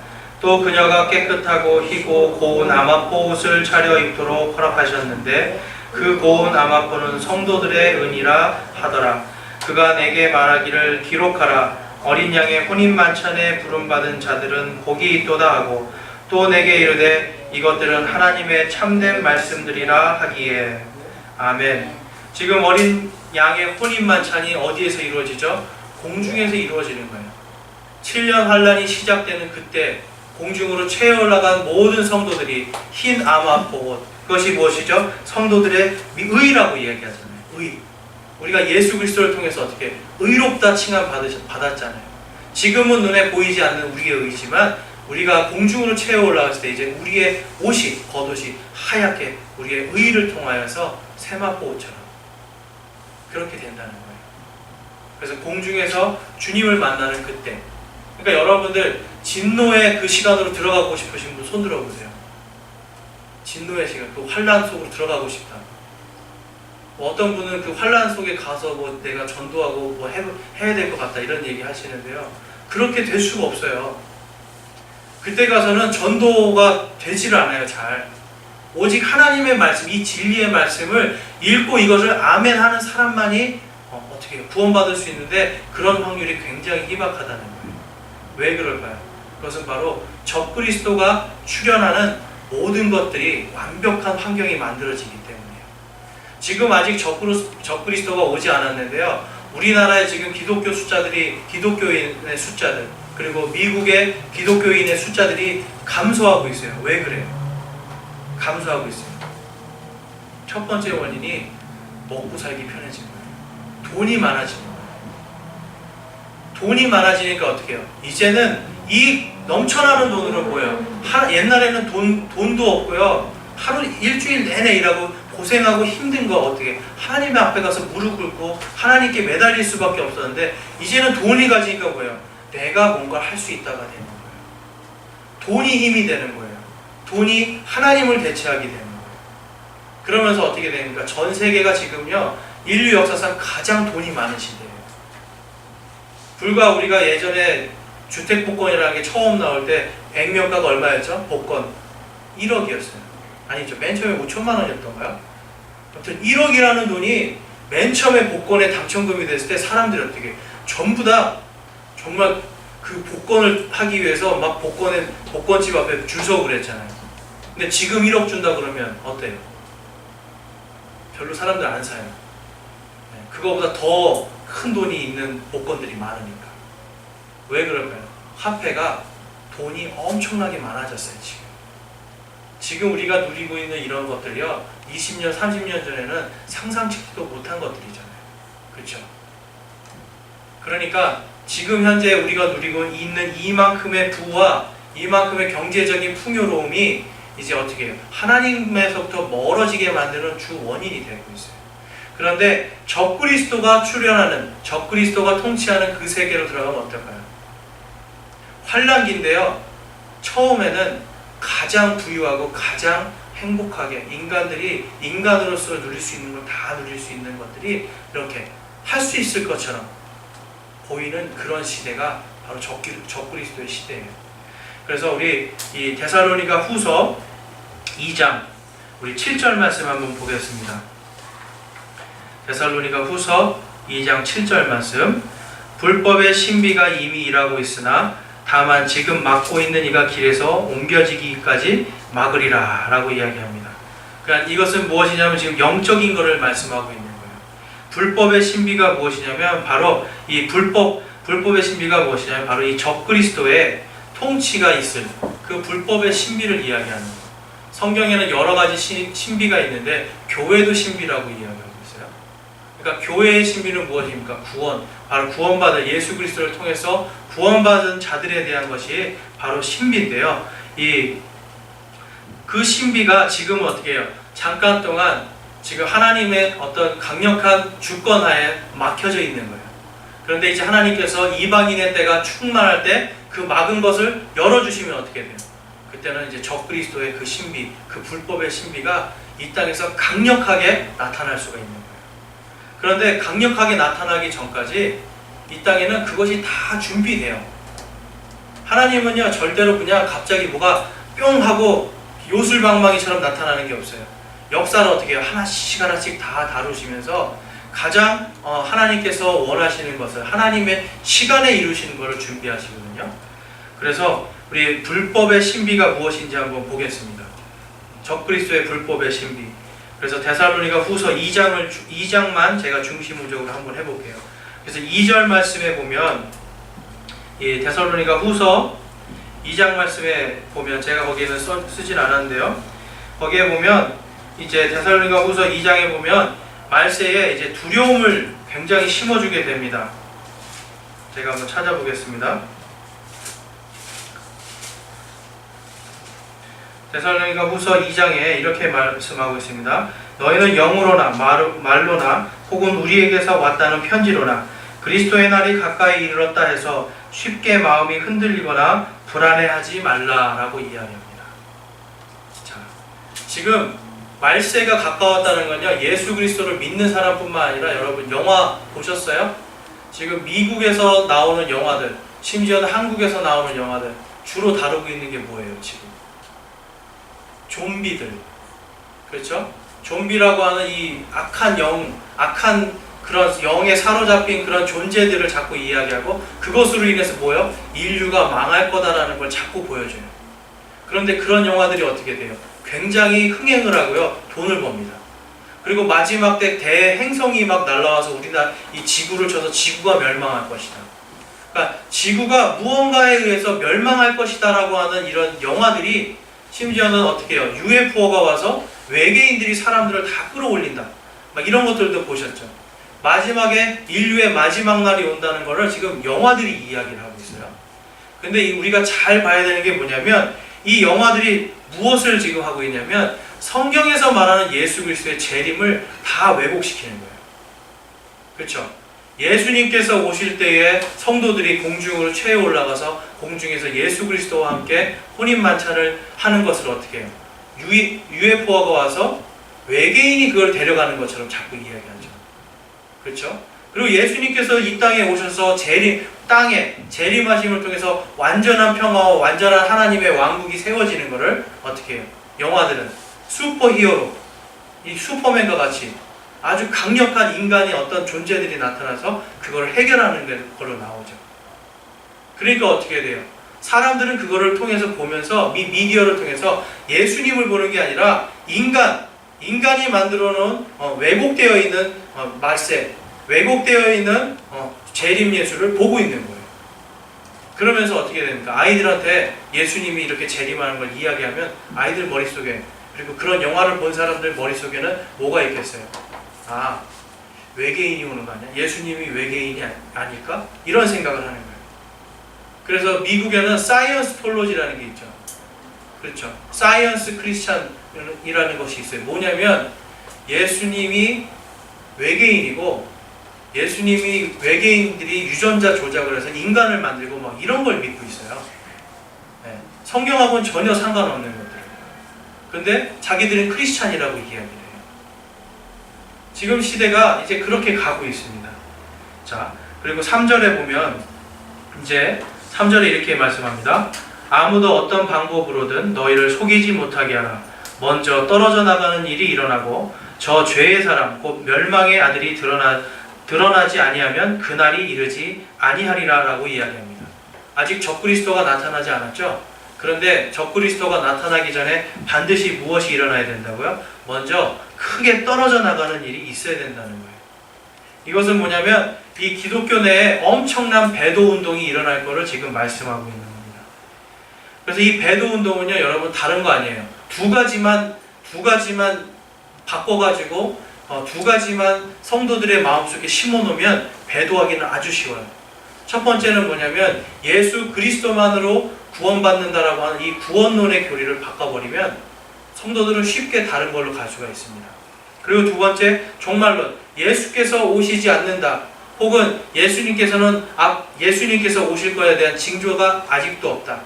또 그녀가 깨끗하고 희고 고운 아마포 옷을 차려 입도록 허락하셨는데 그 고운 아마포는 성도들의 은이라 하더라. 그가 내게 말하기를 기록하라. 어린 양의 혼인 만찬에 부름받은 자들은 복이 있도다 하고 또 내게 이르되 이것들은 하나님의 참된 말씀들이라 하기에. 아멘. 지금 어린 양의 혼인 만찬이 어디에서 이루어지죠? 공중에서 이루어지는 거예요. 7년 환란이 시작되는 그때 공중으로 채워 올라간 모든 성도들이 흰 아마포 옷, 그것이 무엇이죠? 성도들의 의라고 이야기하잖아요. 의. 우리가 예수 그리스도를 통해서 어떻게 의롭다 칭함 받았잖아요. 지금은 눈에 보이지 않는 우리의 의지만 우리가 공중으로 채워 올라갔을 때 이제 우리의 옷이, 겉옷이 하얗게 우리의 의를 통하여서 세마포 옷처럼 그렇게 된다는 거예요. 그래서 공중에서 주님을 만나는 그때, 그러니까 여러분들 진노의 그 시간으로 들어가고 싶으신 분 손 들어보세요. 진노의 시간, 그 환란 속으로 들어가고 싶다. 어떤 분은 그 환란 속에 가서 뭐 내가 전도하고 뭐 해야 될 것 같다 이런 얘기 하시는데요. 그렇게 될 수가 없어요. 그때 가서는 전도가 되지를 않아요. 잘. 오직 하나님의 말씀, 이 진리의 말씀을 읽고 이것을 아멘 하는 사람만이 어떻게 구원받을 수 있는데 그런 확률이 굉장히 희박하다는 거예요. 왜 그럴까요? 그것은 바로 적그리스도가 출현하는 모든 것들이 완벽한 환경이 만들어지기 때문이에요. 지금 아직 적그리스도가 오지 않았는데요. 우리나라에 지금 기독교 숫자들이, 기독교인의 숫자들, 그리고 미국의 기독교인의 숫자들이 감소하고 있어요. 왜 그래요? 감소하고 있어요. 첫 번째 원인이 먹고 살기 편해진 거예요. 돈이 많아진 거예요. 돈이 많아지니까 어떻게 해요? 이제는 이 넘쳐나는 돈으로 뭐예요? 옛날에는 돈도 없고요. 하루 일주일 내내 일하고 고생하고 힘든 거 어떻게 하나님 앞에 가서 무릎 꿇고 하나님께 매달릴 수밖에 없었는데 이제는 돈이 가지니까 뭐예요? 내가 뭔가 할 수 있다가 되는 거예요. 돈이 힘이 되는 거예요. 돈이 하나님을 대체하게 되는 거예요. 그러면서 어떻게 됩니까? 전 세계가 지금요 인류 역사상 가장 돈이 많은 시대예요. 불과 우리가 예전에 주택복권이라는 게 처음 나올 때 100명가가 얼마였죠? 복권 1억이었어요. 아니죠. 맨 처음에 5천만 원이었던가요? 아무튼 1억이라는 돈이 맨 처음에 복권에 당첨금이 됐을 때 사람들이 어떻게 전부 다 정말 그 복권을 하기 위해서 막 복권집 앞에 줄 서고 그랬잖아요. 근데 지금 1억 준다 그러면 어때요? 별로 사람들 안 사요. 그거보다 더 큰 돈이 있는 복권들이 많으니까. 왜 그럴까요? 화폐가 돈이 엄청나게 많아졌어요. 지금 우리가 누리고 있는 이런 것들이요 20년, 30년 전에는 상상치도 못한 것들이잖아요. 그렇죠? 그러니까 지금 현재 우리가 누리고 있는 이만큼의 부와 이만큼의 경제적인 풍요로움이 이제 어떻게 해요? 하나님에서부터 멀어지게 만드는 주 원인이 되고 있어요. 그런데 적그리스도가 출현하는, 적그리스도가 통치하는 그 세계로 들어가면 어떨까요? 환란기인데요. 처음에는 가장 부유하고 가장 행복하게 인간들이 인간으로서 누릴 수 있는 걸 다 누릴 수 있는 것들이 이렇게 할 수 있을 것처럼 보이는 그런 시대가 바로 적그리스도의 시대예요. 그래서 우리 이 데살로니가 후서 2장 우리 7절 말씀 한번 보겠습니다. 데살로니가 후서 2장 7절 말씀. 불법의 신비가 이미 일하고 있으나 다만 지금 막고 있는 이가 길에서 옮겨지기까지 막으리라 라고 이야기합니다. 그러니까 이것은 무엇이냐면 지금 영적인 것을 말씀하고 있는 거예요. 불법의 신비가 무엇이냐면 바로 이 불법의 신비가 무엇이냐면 바로 이 적그리스도의 통치가 있을 그 불법의 신비를 이야기하는 거예요. 성경에는 여러 가지 신비가 있는데 교회도 신비라고 이야기하고 있어요. 그러니까 교회의 신비는 무엇입니까? 구원. 바로 구원받은 예수 그리스도를 통해서 구원받은 자들에 대한 것이 바로 신비인데요. 그 신비가 지금은 어떻게 해요? 잠깐 동안 지금 하나님의 어떤 강력한 주권하에 막혀져 있는 거예요. 그런데 이제 하나님께서 이방인의 때가 충만할 때 그 막은 것을 열어주시면 어떻게 돼요? 그때는 이제 적그리스도의 그 신비, 그 불법의 신비가 이 땅에서 강력하게 나타날 수가 있는 거예요. 그런데 강력하게 나타나기 전까지 이 땅에는 그것이 다 준비돼요. 하나님은요 절대로 그냥 갑자기 뭐가 뿅 하고 요술방망이처럼 나타나는 게 없어요. 역사를 어떻게 해요? 하나씩 하나씩 다 다루시면서 가장 하나님께서 원하시는 것을 하나님의 시간에 이루시는 것을 준비하시거든요. 그래서 우리 불법의 신비가 무엇인지 한번 보겠습니다. 적그리스도의 불법의 신비. 그래서 데살로니가 후서 2장만 제가 중심적으로 한번 해볼게요. 그래서 2절 말씀에 보면 이 데살로니가 후서 2장 말씀에 보면 제가 거기에는 쓰진 않았는데요. 거기에 보면 이제 데살로니가 후서 2장에 보면 말세에 이제 두려움을 굉장히 심어주게 됩니다. 제가 한번 찾아보겠습니다. 데살로니가 후서 2장에 이렇게 말씀하고 있습니다. 너희는 영으로나 말로나 혹은 우리에게서 왔다는 편지로나 그리스도의 날이 가까이 이르렀다 해서 쉽게 마음이 흔들리거나 불안해하지 말라라고 이야기합니다. 자, 지금 말세가 가까웠다는 건요, 예수 그리스도를 믿는 사람뿐만 아니라 여러분 영화 보셨어요? 지금 미국에서 나오는 영화들, 심지어는 한국에서 나오는 영화들 주로 다루고 있는 게 뭐예요? 지금 좀비들, 그렇죠? 좀비라고 하는 이 악한 그런 영에 사로잡힌 그런 존재들을 자꾸 이야기하고 그것으로 인해서 뭐예요? 인류가 망할 거다라는 걸 자꾸 보여줘요. 그런데 그런 영화들이 어떻게 돼요? 굉장히 흥행을 하고요, 돈을 법니다. 그리고 마지막 때 대행성이 막 날아와서 우리나라 이 지구를 쳐서 지구가 멸망할 것이다. 그러니까 지구가 무언가에 의해서 멸망할 것이다라고 하는 이런 영화들이 심지어는 어떻게 해요? UFO가 와서 외계인들이 사람들을 다 끌어올린다. 막 이런 것들도 보셨죠. 마지막에 인류의 마지막 날이 온다는 것을 지금 영화들이 이야기를 하고 있어요. 근데 우리가 잘 봐야 되는 게 뭐냐면 이 영화들이 무엇을 지금 하고 있냐면 성경에서 말하는 예수 그리스도의 재림을 다 왜곡시키는 거예요. 그렇죠? 예수님께서 오실 때에 성도들이 공중으로 최에 올라가서 공중에서 예수 그리스도와 함께 혼인만찬을 하는 것을 어떻게 해요? UFO가 와서 외계인이 그걸 데려가는 것처럼 자꾸 이야기하죠. 그렇죠? 그리고 예수님께서 이 땅에 오셔서 땅에 재림하심을 통해서 완전한 평화와 완전한 하나님의 왕국이 세워지는 것을 어떻게 해요? 영화들은 슈퍼히어로, 이 슈퍼맨과 같이 아주 강력한 인간의 어떤 존재들이 나타나서 그걸 해결하는 걸로 나오죠. 그러니까 어떻게 돼요? 사람들은 그거를 통해서 보면서 미디어를 통해서 예수님을 보는 게 아니라 인간이 만들어 놓은 왜곡되어 있는 말세, 왜곡되어 있는 재림 예수를 보고 있는 거예요. 그러면서 어떻게 됩니까? 아이들한테 예수님이 이렇게 재림하는 걸 이야기하면 아이들 머릿속에, 그리고 그런 영화를 본 사람들 머릿속에는 뭐가 있겠어요? 아, 외계인이 오는 거 아니야? 예수님이 외계인이 아닐까? 이런 생각을 하는 거예요. 그래서 미국에는 사이언스 톨로지라는 게 있죠. 그렇죠? 사이언스 크리스찬이라는 것이 있어요. 뭐냐면 예수님이 외계인이고 예수님이 외계인들이 유전자 조작을 해서 인간을 만들고 막 이런 걸 믿고 있어요. 네. 성경하고는 전혀 상관없는 것들. 근데 자기들은 크리스찬이라고 이야기를 해요. 지금 시대가 이제 그렇게 가고 있습니다. 자, 그리고 3절에 보면 이제 3절에 이렇게 말씀합니다. 아무도 어떤 방법으로든 너희를 속이지 못하게 하라. 먼저 떨어져 나가는 일이 일어나고 저 죄의 사람 곧 멸망의 아들이 드러나지 아니하면 그날이 이르지 아니하리라 라고 이야기합니다. 아직 적그리스도가 나타나지 않았죠? 그런데 적그리스도가 나타나기 전에 반드시 무엇이 일어나야 된다고요? 먼저 크게 떨어져 나가는 일이 있어야 된다는 거예요. 이것은 뭐냐면 이 기독교 내에 엄청난 배도 운동이 일어날 것을 지금 말씀하고 있는 겁니다. 그래서 이 배도 운동은요, 여러분 다른 거 아니에요. 두 가지만 바꿔가지고 두 가지만 성도들의 마음속에 심어놓으면 배도하기는 아주 쉬워요. 첫 번째는 뭐냐면 예수 그리스도만으로 구원받는다라고 하는 이 구원론의 교리를 바꿔버리면 성도들은 쉽게 다른 걸로 갈 수가 있습니다. 그리고 두 번째, 종말론. 예수께서 오시지 않는다. 혹은 예수님께서 오실 것에 대한 징조가 아직도 없다.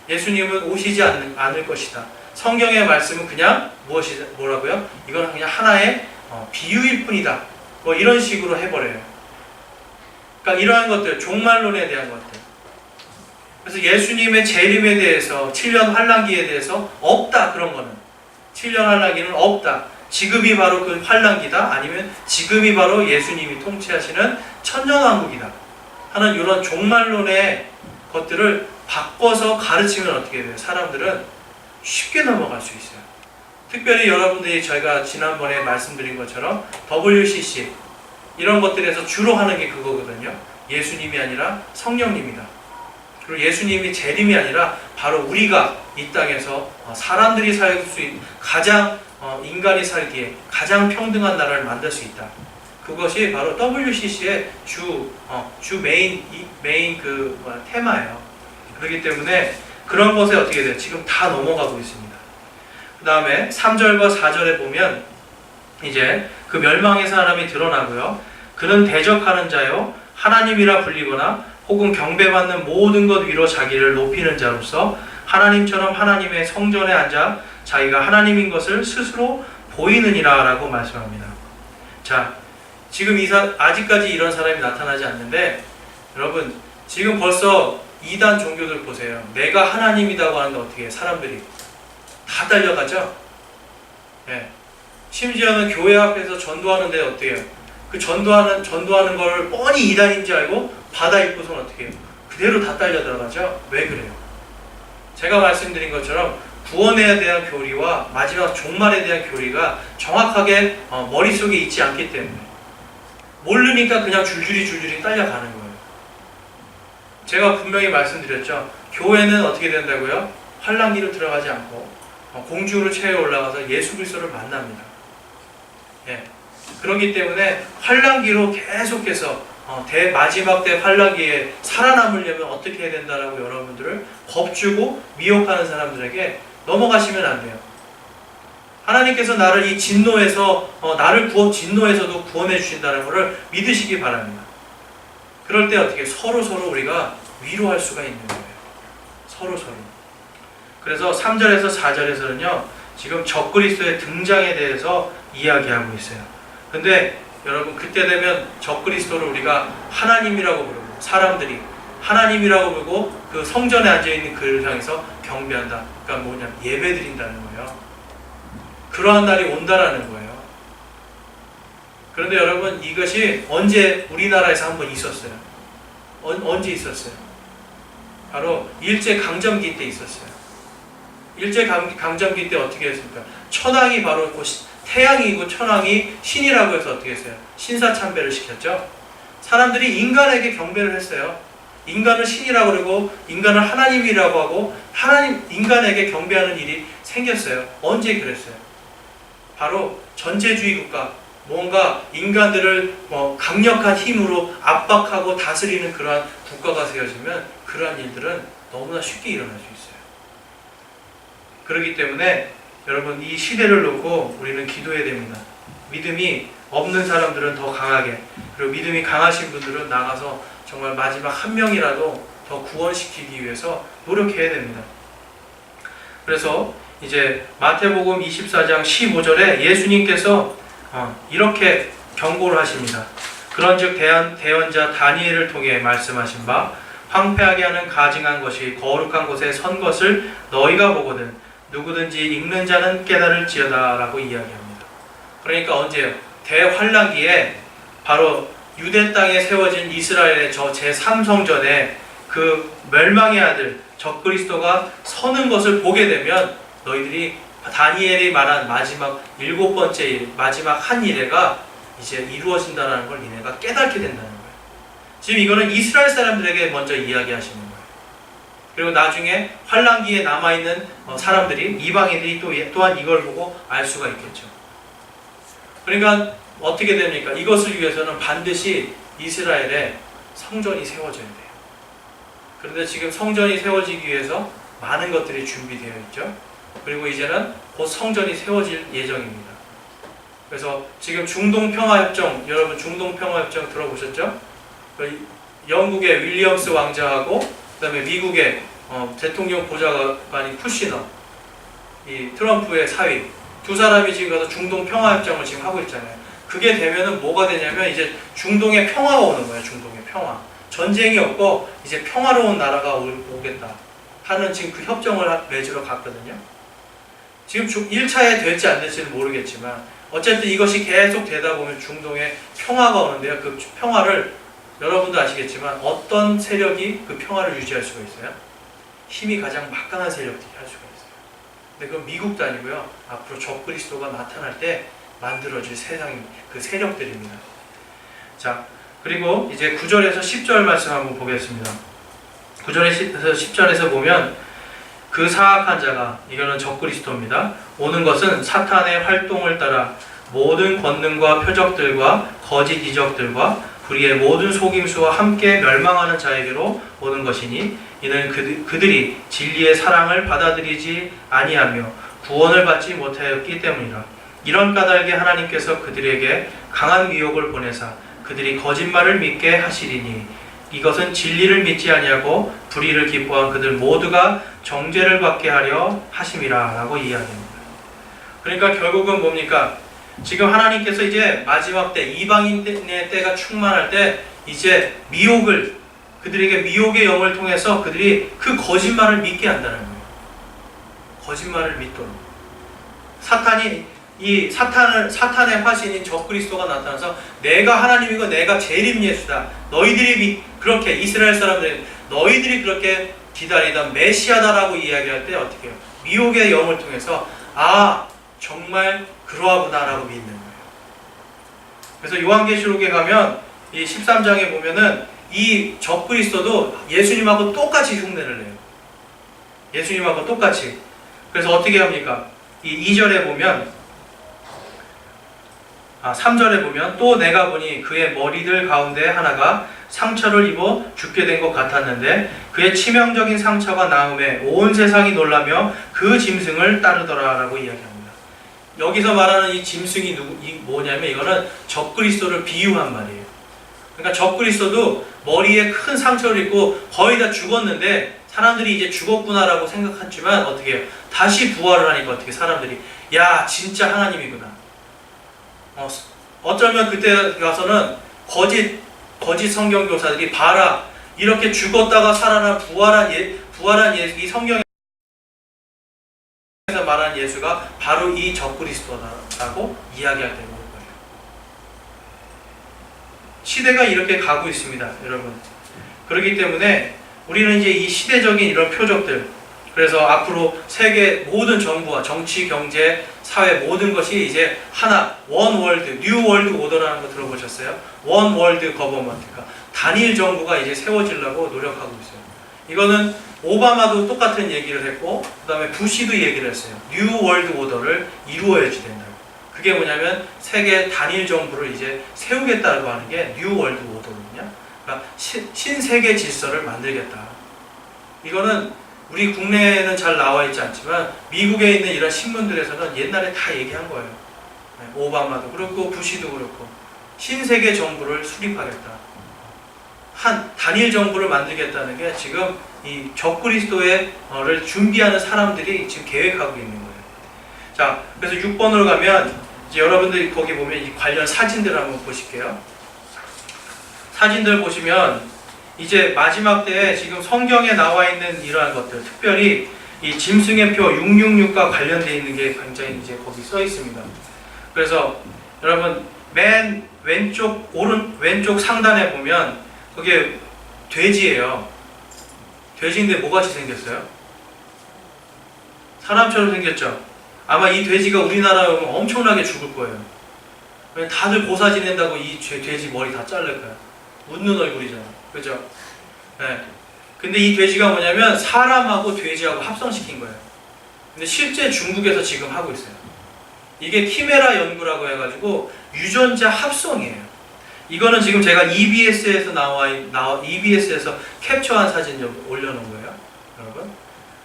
예수님은 오시지 않을 것이다. 성경의 말씀은 그냥 뭐라고요? 이건 그냥 하나의 비유일 뿐이다. 뭐 이런 식으로 해버려요. 그러니까 이러한 것들, 종말론에 대한 것들. 그래서 예수님의 재림에 대해서, 7년 환란기에 대해서 없다. 그런 거는. 7년 환란기는 없다. 지금이 바로 그 환란기다. 아니면 지금이 바로 예수님이 통치하시는 천년왕국이다. 하는 이런 종말론의 것들을 바꿔서 가르치면 어떻게 돼요? 사람들은 쉽게 넘어갈 수 있어요. 특별히 여러분들이 저희가 지난번에 말씀드린 것처럼 WCC 이런 것들에서 주로 하는 게 그거거든요. 예수님이 아니라 성령님이다. 그리고 예수님이 재림이 아니라 바로 우리가 이 땅에서 사람들이 살 수 있는 가장 인간이 살기에 가장 평등한 나라를 만들 수 있다. 그것이 바로 WCC의 주 메인 테마예요. 그렇기 때문에 그런 것에 어떻게 돼요? 지금 다 넘어가고 있습니다. 그 다음에 3절과 4절에 보면 이제 그 멸망의 사람이 드러나고요. 그는 대적하는 자요 하나님이라 불리거나 혹은 경배받는 모든 것 위로 자기를 높이는 자로서 하나님처럼 하나님의 성전에 앉아 자기가 하나님인 것을 스스로 보이느니라 라고 말씀합니다. 자, 지금 아직까지 이런 사람이 나타나지 않는데 여러분 지금 벌써 이단 종교들 보세요. 내가 하나님이라고 하는데 어떻게 해요? 사람들이 다 달려가죠? 네. 심지어는 교회 앞에서 전도하는데 어떻게 해요? 그 전도하는 걸 뻔히 이단인지 알고 받아 입고서는 어떻게 해요? 그대로 다 딸려 들어가죠? 왜 그래요? 제가 말씀드린 것처럼 구원에 대한 교리와 마지막 종말에 대한 교리가 정확하게 머릿속에 있지 않기 때문에 모르니까 그냥 줄줄이 딸려가는 거예요. 제가 분명히 말씀드렸죠. 교회는 어떻게 된다고요? 환란기로 들어가지 않고 공중으로 체에 올라가서 예수 그리스도를 만납니다. 예. 그렇기 때문에 환란기로 계속해서 마지막 때 환란기에 살아남으려면 어떻게 해야 된다라고 여러분들을 겁주고 미혹하는 사람들에게 넘어가시면 안 돼요. 하나님께서 나를 이 진노에서 진노에서도 구원해 주신다는 것을 믿으시기 바랍니다. 그럴 때 어떻게 서로 우리가 위로할 수가 있는 거예요. 서로. 그래서 3절에서 4절에서는요. 지금 적그리스도의 등장에 대해서 이야기하고 있어요. 근데 여러분 그때 되면 적그리스도를 우리가 하나님이라고 부르고 사람들이 하나님이라고 부르고 그 성전에 앉아있는 그를 향해서 경배한다. 그러니까 뭐냐면 예배드린다는 거예요. 그러한 날이 온다라는 거예요. 그런데 여러분 이것이 언제 우리나라에서 한번 있었어요. 언제 있었어요? 바로 일제강점기 때 있었어요. 일제강점기 때 어떻게 했습니까? 천황이 바로 태양이고 천황이 신이라고 해서 어떻게 했어요? 신사참배를 시켰죠. 사람들이 인간에게 경배를 했어요. 인간을 신이라고 그러고 인간을 하나님이라고 하고 인간에게 경배하는 일이 생겼어요. 언제 그랬어요? 바로 전제주의 국가, 뭔가 인간들을 강력한 힘으로 압박하고 다스리는 그러한 국가가 세워지면 그러한 일들은 너무나 쉽게 일어날 수 있어요. 그렇기 때문에 여러분 이 시대를 놓고 우리는 기도해야 됩니다. 믿음이 없는 사람들은 더 강하게, 그리고 믿음이 강하신 분들은 나가서 정말 마지막 한 명이라도 더 구원시키기 위해서 노력해야 됩니다. 그래서 이제 마태복음 24장 15절에 예수님께서 이렇게 경고를 하십니다. 그런즉 대언자 다니엘을 통해 말씀하신 바 황폐하게 하는 가증한 것이 거룩한 곳에 선 것을 너희가 보거든 누구든지 읽는 자는 깨달을지어다 라고 이야기합니다. 그러니까 언제요? 대환란기에 바로 유대 땅에 세워진 이스라엘의 저 제3성전에 그 멸망의 아들 적그리스도가 서는 것을 보게 되면 너희들이 다니엘이 말한 마지막 7번째 일, 마지막 한 일회가 이제 이루어진다는 걸 니네가 깨닫게 된다는 거예요. 지금 이거는 이스라엘 사람들에게 먼저 이야기하시는 거예요. 그리고 나중에 환란기에 남아있는 사람들이, 이방인들이 또한 이걸 보고 알 수가 있겠죠. 그러니까 어떻게 됩니까? 이것을 위해서는 반드시 이스라엘에 성전이 세워져야 돼요. 그런데 지금 성전이 세워지기 위해서 많은 것들이 준비되어 있죠. 그리고 이제는 곧 성전이 세워질 예정입니다. 그래서 지금 중동평화협정, 여러분 중동평화협정 들어보셨죠? 영국의 윌리엄스 왕자하고 그 다음에 미국의 대통령 보좌관인 쿠시너, 이 트럼프의 사위, 두 사람이 지금 가서 중동평화협정을 지금 하고 있잖아요. 그게 되면은 뭐가 되냐면 이제 중동에 평화가 오는 거예요. 중동에 평화. 전쟁이 없고 이제 평화로운 나라가 오겠다 하는 지금 그 협정을 맺으러 갔거든요. 지금 1차에 될지 안 될지는 모르겠지만 어쨌든 이것이 계속 되다 보면 중동에 평화가 오는데요. 그 평화를 여러분도 아시겠지만 어떤 세력이 그 평화를 유지할 수가 있어요? 힘이 가장 막강한 세력들이 할 수가 있어요. 근데 그건 미국도 아니고요. 앞으로 적그리스도가 나타날 때 만들어질 세상이 그 세력들입니다. 자, 그리고 이제 9절에서 10절 말씀 한번 보겠습니다. 9절에서 10절에서 보면 그 사악한 자가, 이거는 적그리스도입니다. 오는 것은 사탄의 활동을 따라 모든 권능과 표적들과 거짓 이적들과 불의의 모든 속임수와 함께 멸망하는 자에게로 오는 것이니 이는 그들이 진리의 사랑을 받아들이지 아니하며 구원을 받지 못하였기 때문이라. 이런 까닭에 하나님께서 그들에게 강한 미혹을 보내사 그들이 거짓말을 믿게 하시리니 이것은 진리를 믿지 아니하고 불의를 기뻐한 그들 모두가 정죄를 받게 하려 하심이라 라고 이야기합니다. 그러니까 결국은 뭡니까? 지금 하나님께서 이제 마지막 때, 이방인의 때가 충만할 때 이제 미혹을, 그들에게 미혹의 영을 통해서 그들이 그 거짓말을 믿게 한다는 거예요. 거짓말을 믿도록. 사탄의 화신인 적그리스도가 나타나서 내가 하나님이고 내가 재림 예수다. 너희들이 그렇게, 이스라엘 사람들이 너희들이 그렇게 기다리던 메시아다라고 이야기할 때 어떻게 해요? 미혹의 영을 통해서 정말 그러하구나라고 믿는 거예요. 그래서 요한계시록에 가면 이 13장에 보면은 이 적그리스도도 예수님하고 똑같이 흉내를 내요. 예수님하고 똑같이. 그래서 어떻게 합니까? 이 2절에 보면 3절에 보면 또 내가 보니 그의 머리들 가운데 하나가 상처를 입어 죽게 된 것 같았는데 그의 치명적인 상처가 나음에 온 세상이 놀라며 그 짐승을 따르더라 라고 이야기합니다. 여기서 말하는 이 짐승이 뭐냐면 이거는 적그리스도를 비유한 말이에요. 그러니까 적그리스도도 머리에 큰 상처를 입고 거의 다 죽었는데 사람들이 이제 죽었구나라고 생각했지만 어떻게 해요? 다시 부활을 하니까 어떻게 사람들이 야 진짜 하나님이구나. 어쩌면 그때 가서는 거짓 성경 교사들이 봐라 이렇게 죽었다가 살아난 부활한 예수, 이 성경에서 말하는 예수가 바로 이 적그리스도라고 이야기할 때 모를 거예요. 시대가 이렇게 가고 있습니다, 여러분. 그렇기 때문에 우리는 이제 이 시대적인 이런 표적들, 그래서 앞으로 세계 모든 정부와 정치, 경제, 사회 모든 것이 이제 하나, 원 월드, 뉴 월드 오더라는 거 들어보셨어요? 원 월드 거버먼트가 단일 정부가 이제 세워지려고 노력하고 있어요. 이거는 오바마도 똑같은 얘기를 했고, 그 다음에 부시도 얘기를 했어요. 뉴 월드 오더를 이루어야지 된다고. 그게 뭐냐면 세계 단일 정부를 이제 세우겠다고 하는 게 뉴 월드 오더거든요. 그러니까 신세계 질서를 만들겠다. 이거는 우리 국내에는 잘 나와 있지 않지만 미국에 있는 이런 신문들에서는 옛날에 다 얘기한 거예요. 오바마도 그렇고 부시도 그렇고 신세계 정부를 수립하겠다. 한 단일 정부를 만들겠다는 게 지금 이 적그리스도를 준비하는 사람들이 지금 계획하고 있는 거예요. 자, 그래서 6번으로 가면 이제 여러분들이 거기 보면 이 관련 사진들을 한번 보실게요. 사진들 보시면 이제 마지막 때에 지금 성경에 나와 있는 이러한 것들, 특별히 이 짐승의 표 666과 관련되어 있는 게 굉장히 이제 거기 써 있습니다. 그래서 여러분 맨 왼쪽 상단에 보면 그게 돼지예요. 돼지인데 뭐같이 생겼어요? 사람처럼 생겼죠? 아마 이 돼지가 우리나라에 오면 엄청나게 죽을 거예요. 다들 고사 지낸다고 이 돼지 머리 다 자를 거야. 웃는 얼굴이잖아. 그죠? 네. 근데 이 돼지가 뭐냐면 사람하고 돼지하고 합성시킨 거예요. 근데 실제 중국에서 지금 하고 있어요. 이게 키메라 연구라고 해가지고 유전자 합성이에요. 이거는 지금 제가 EBS에서 EBS에서 캡처한 사진 좀 올려놓은 거예요, 여러분.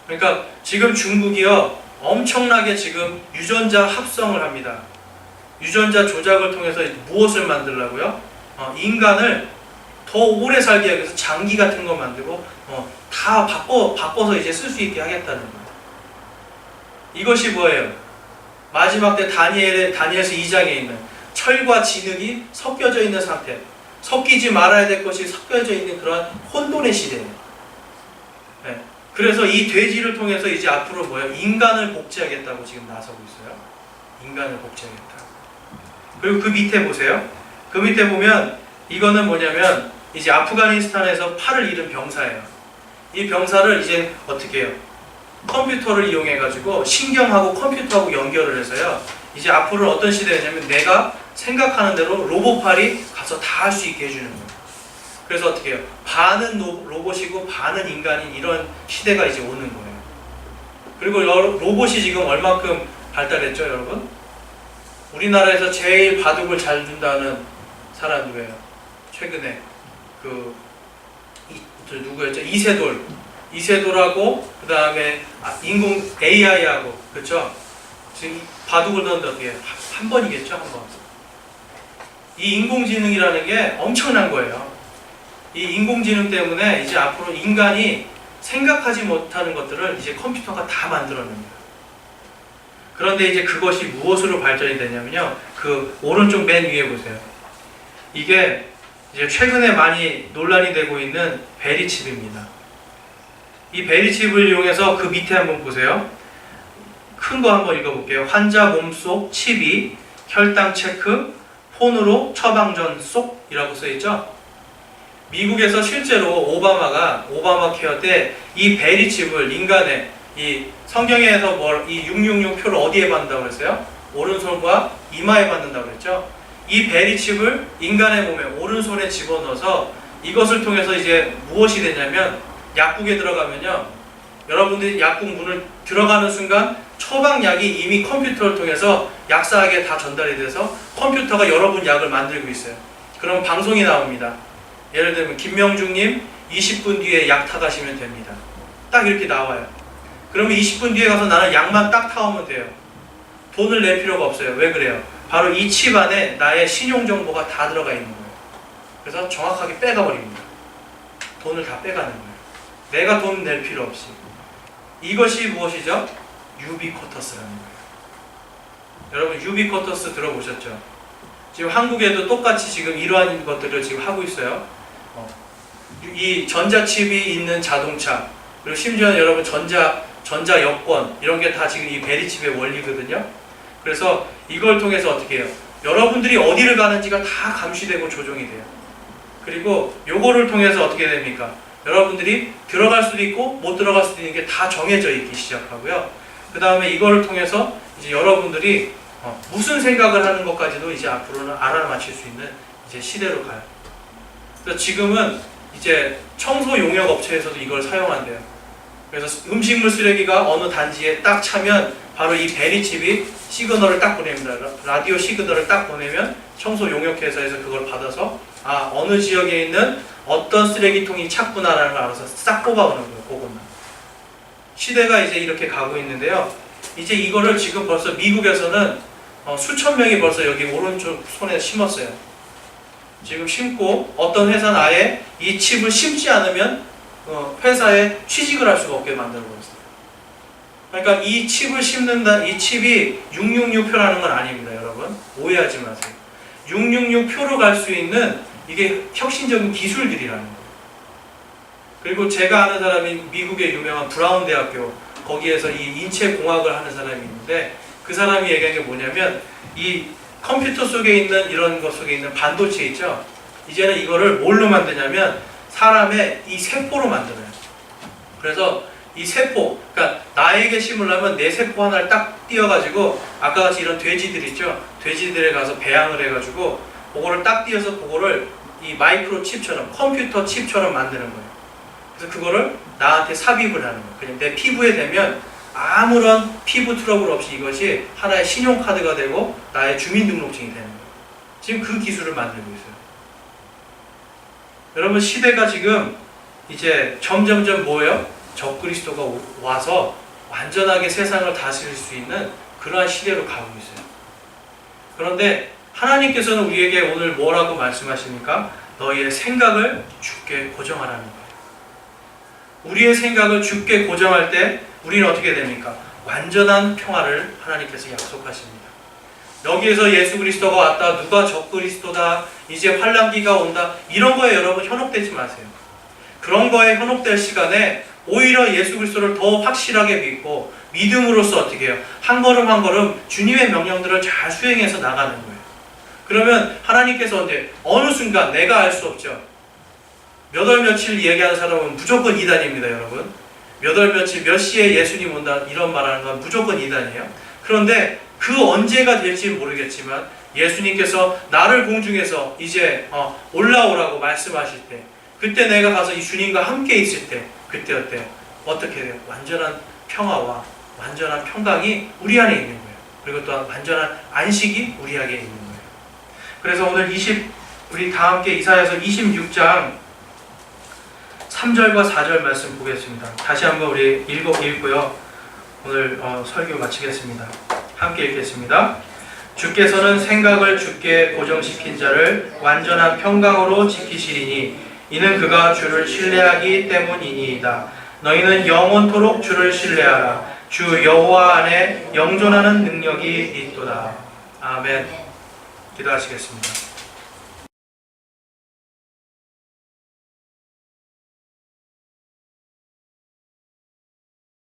그러니까 지금 중국이요 엄청나게 지금 유전자 합성을 합니다. 유전자 조작을 통해서 무엇을 만들라고요? 인간을 더 오래 살게 하기 위해서 장기 같은 거 만들고 다 바꿔서 이제 쓸 수 있게 하겠다는 거예요. 이것이 뭐예요? 마지막 때 다니엘서 2장에 있는 철과 진흙이 섞여져 있는 상태, 섞이지 말아야 될 것이 섞여져 있는 그런 혼돈의 시대예요. 네. 그래서 이 돼지를 통해서 이제 앞으로 뭐예요? 인간을 복제하겠다고 지금 나서고 있어요. 인간을 복제하겠다. 그리고 그 밑에 보세요. 그 밑에 보면 이거는 뭐냐면 이제 아프가니스탄에서 팔을 잃은 병사예요. 이 병사를 이제 어떻게 해요? 컴퓨터를 이용해 가지고 신경하고 컴퓨터하고 연결을 해서요. 이제 앞으로 어떤 시대냐면 내가 생각하는 대로 로봇팔이 가서 다 할 수 있게 해주는 거예요. 그래서 어떻게 해요? 반은 로봇이고 반은 인간인 이런 시대가 이제 오는 거예요. 그리고 로봇이 지금 얼마큼 발달했죠, 여러분? 우리나라에서 제일 바둑을 잘 둔다는 사람 누구예요? 최근에 누구였죠? 이세돌하고 그 다음에 인공 AI하고 그렇죠? 지금 바둑을 넣는데 어떻게 한 번이겠죠? 한 번. 이 인공지능이라는 게 엄청난 거예요. 이 인공지능 때문에 이제 앞으로 인간이 생각하지 못하는 것들을 이제 컴퓨터가 다 만들어냅니다. 그런데 이제 그것이 무엇으로 발전이 되냐면요. 그 오른쪽 맨 위에 보세요. 이게 이제 최근에 많이 논란이 되고 있는 베리칩입니다. 이 베리칩을 이용해서 그 밑에 한번 보세요. 큰 거 한번 읽어볼게요. 환자 몸속 칩이 혈당 체크, 폰으로 처방전 쏙이라고 써있죠. 미국에서 실제로 오바마 케어 때 이 베리칩을 인간의 이 성경에서 이 666표를 어디에 받는다고 그랬어요? 오른손과 이마에 받는다고 그랬죠. 이 베리칩을 인간의 몸에 오른손에 집어넣어서 이것을 통해서 이제 무엇이 되냐면 약국에 들어가면요. 여러분들이 약국 문을 들어가는 순간 처방약이 이미 컴퓨터를 통해서 약사에게 다 전달이 돼서 컴퓨터가 여러분 약을 만들고 있어요. 그럼 방송이 나옵니다. 예를 들면 김명중님 20분 뒤에 약 타가시면 됩니다. 딱 이렇게 나와요. 그러면 20분 뒤에 가서 나는 약만 딱 타오면 돼요. 돈을 낼 필요가 없어요. 왜 그래요? 바로 이 칩 안에 나의 신용정보가 다 들어가 있는 거예요. 그래서 정확하게 빼가버립니다. 돈을 다 빼가는 거예요. 내가 돈 낼 필요 없이. 이것이 무엇이죠? 유비쿼터스라는 거예요. 여러분 유비쿼터스 들어보셨죠? 지금 한국에도 똑같이 지금 이러한 것들을 지금 하고 있어요. 이 전자칩이 있는 자동차, 그리고 심지어 여러분 전자 여권 이런 게 다 지금 이 베리칩의 원리거든요. 그래서 이걸 통해서 어떻게 해요? 여러분들이 어디를 가는지가 다 감시되고 조종이 돼요. 그리고 요거를 통해서 어떻게 됩니까? 여러분들이 들어갈 수도 있고 못 들어갈 수도 있는 게 다 정해져 있기 시작하고요. 그 다음에 이거를 통해서 이제 여러분들이 무슨 생각을 하는 것까지도 이제 앞으로는 알아맞힐 수 있는 이제 시대로 가요. 그래서 지금은 이제 청소 용역 업체에서도 이걸 사용한대요. 그래서 음식물 쓰레기가 어느 단지에 딱 차면 바로 이 베리칩이 시그널을 딱 보냅니다. 라디오 시그널을 딱 보내면 청소 용역 회사에서 그걸 받아서 어느 지역에 있는 어떤 쓰레기통이 찼구나라는 걸 알아서 싹 뽑아오는 거예요. 그것만. 시대가 이제 이렇게 가고 있는데요. 이제 이거를 지금 벌써 미국에서는 수천 명이 벌써 여기 오른쪽 손에 심었어요. 지금 심고 어떤 회사는 아예 이 칩을 심지 않으면 회사에 취직을 할 수가 없게 만들어 버렸어요. 그러니까 이 칩을 심는다, 이 칩이 666표라는 건 아닙니다, 여러분. 오해하지 마세요. 666표로 갈 수 있는 이게 혁신적인 기술들이라는 거예요. 그리고 제가 아는 사람이 미국의 유명한 브라운 대학교 거기에서 이 인체공학을 하는 사람이 있는데 그 사람이 얘기한 게 뭐냐면 이 컴퓨터 속에 있는 이런 것 속에 있는 반도체 있죠? 이제는 이거를 뭘로 만드냐면 사람의 이 세포로 만들어요. 그래서 이 세포, 그러니까 나에게 심으려면 내 세포 하나를 딱 띄어가지고 아까 같이 이런 돼지들 있죠? 돼지들에 가서 배양을 해가지고 그거를 딱 띄어서 그거를 이 마이크로 칩처럼 컴퓨터 칩처럼 만드는 거예요. 그래서 그거를 나한테 삽입을 하는 거예요. 그냥 내 피부에 대면 아무런 피부 트러블 없이 이것이 하나의 신용카드가 되고 나의 주민등록증이 되는 거예요. 지금 그 기술을 만들고 있어요. 여러분, 시대가 지금 이제 점점점 뭐예요? 적그리스도가 와서 완전하게 세상을 다스릴 수 있는 그러한 시대로 가고 있어요. 그런데 하나님께서는 우리에게 오늘 뭐라고 말씀하십니까? 너희의 생각을 주께 고정하라는 거예요. 우리의 생각을 주께 고정할 때 우리는 어떻게 됩니까? 완전한 평화를 하나님께서 약속하십니다. 여기에서 예수 그리스도가 왔다, 누가 적그리스도다, 이제 환난기가 온다, 이런 거에 여러분 현혹되지 마세요. 그런 거에 현혹될 시간에 오히려 예수 그리스도를 더 확실하게 믿고 믿음으로써 어떻게 해요? 한 걸음 한 걸음 주님의 명령들을 잘 수행해서 나가는 거예요. 그러면 하나님께서 이제 어느 순간 내가 알 수 없죠. 몇 월 며칠 얘기하는 사람은 무조건 이단입니다, 여러분. 몇 월 며칠 몇 시에 예수님 온다 이런 말하는 건 무조건 이단이에요. 그런데 그 언제가 될지 모르겠지만 예수님께서 나를 공중에서 이제 올라오라고 말씀하실 때, 그때 내가 가서 이 주님과 함께 있을 때, 그때 어때요? 어떻게 돼요? 완전한 평화와 완전한 평강이 우리 안에 있는 거예요. 그리고 또한 완전한 안식이 우리에게 있는 거예요. 그래서 오늘 우리 다 함께 이사야서 26장 3절과 4절 말씀 보겠습니다. 다시 한번 우리 읽고요. 오늘 설교 마치겠습니다. 함께 읽겠습니다. 주께서는 생각을 주께 고정시킨 자를 완전한 평강으로 지키시리니 이는 그가 주를 신뢰하기 때문이니이다. 너희는 영원토록 주를 신뢰하라. 주 여호와 안에 영존하는 능력이 있도다. 아멘. 기도하시겠습니다.